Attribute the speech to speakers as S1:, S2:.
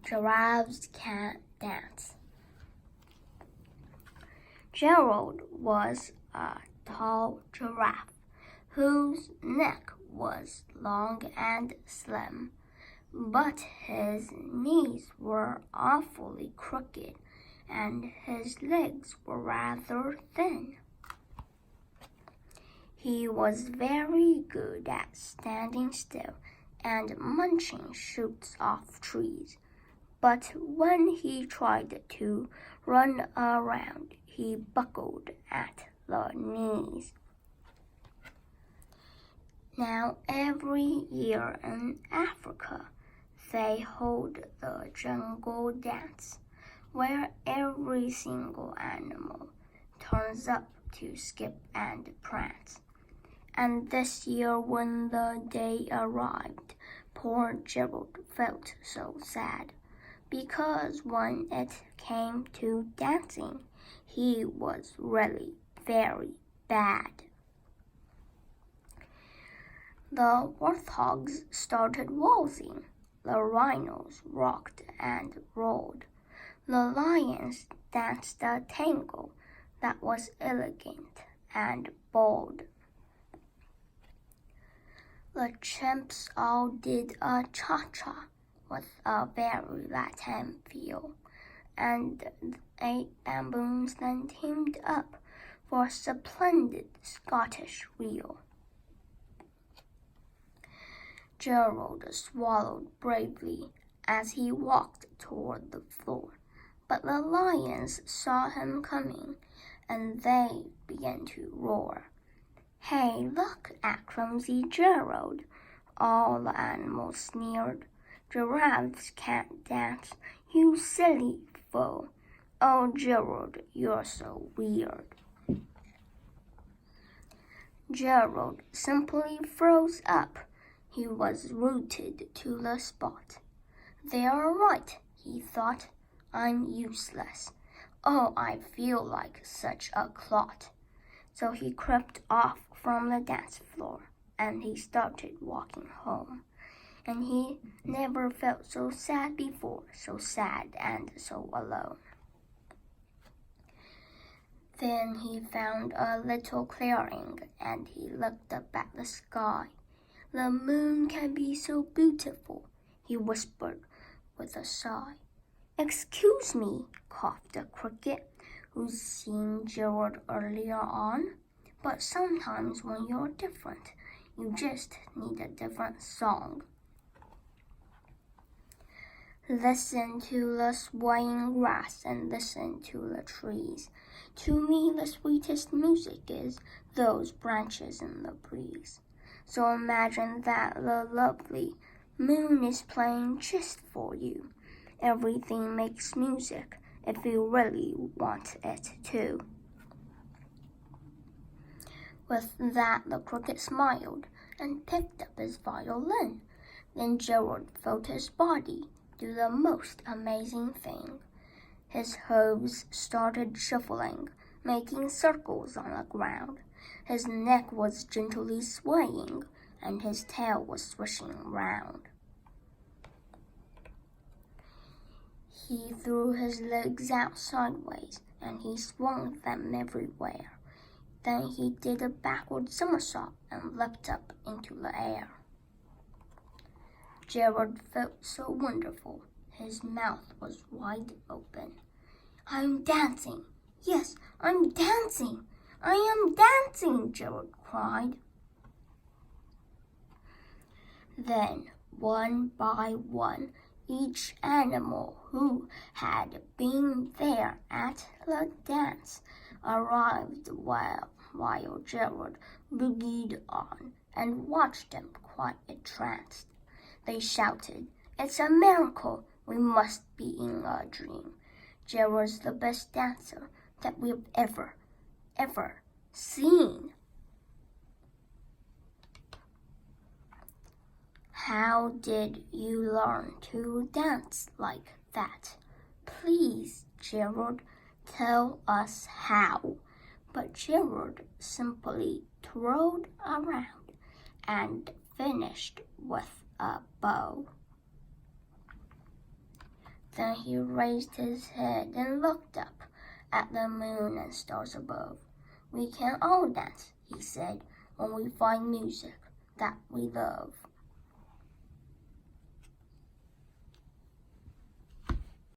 S1: Giraffes Can't Dance. Gerald was a tall giraffe whose neck was long and slim, but his knees were awfully crooked and his legs were rather thin. He was very good at standing still and munching shoots off trees, but when he tried to run around, he buckled at the knees. Now, every year in Africa, they hold the jungle dance, where every single animal turns up to skip and prance. And this year, when the day arrived, poor Gerald felt so sad, because when it came to dancing, he was really very bad. The warthogs started waltzing, the rhinos rocked and rolled, the lions danced a tango that was elegant and bold. The chimps all did a cha-cha with a very Latin feel, and the 8 baboons then teamed up for a splendid Scottish reel. Gerald swallowed bravely as he walked toward the floor, but the lions saw him coming, and they began to roar. "Hey, look at clumsy Gerald!" all the animals sneered. "Giraffes can't dance, you silly fool! Oh, Gerald, you're so weird." Gerald simply froze up. He was rooted to the spot. "They are right," he thought. "I'm useless. Oh, I feel like such a clot." So he crept off from the dance floor, and he started walking home. And he never felt so sad before, so sad and so alone. Then he found a little clearing, and he looked up at the sky. "The moon can be so beautiful," he whispered with a sigh. "Excuse me," coughed a cricket, who'd seen Gerald earlier on, "but sometimes when you're different, you just need a different song." Listen to the swaying grass and listen to the trees. To me, the sweetest music is those branches in the breeze. So imagine that the lovely moon is playing just for you. Everything makes music if you really want it to. With that, the cricket smiled and picked up his violin. Then Gerald felt his body do the most amazing thing. His hooves started shuffling, making circles on the ground. His neck was gently swaying, and his tail was swishing round. He threw his legs out sideways, and he swung them everywhere. Then he did a backward somersault and leapt up into the air. Gerald felt so wonderful. His mouth was wide open. "I'm dancing! Yes, I'm dancing! I am dancing!" Gerald cried. Then, one by one, each animal who had been there at the dance arrived while Gerald boogied on and watched them quite entranced. They shouted, "It's a miracle! We must be in a dream. Gerald's the best dancer that we've ever seen." "How did you learn to dance like that? Please, Gerald, tell us how." But Gerald simply twirled around and finished with a bow. Then he raised his head and looked up at the moon and stars above. We can all dance, he said, when we find music that we love.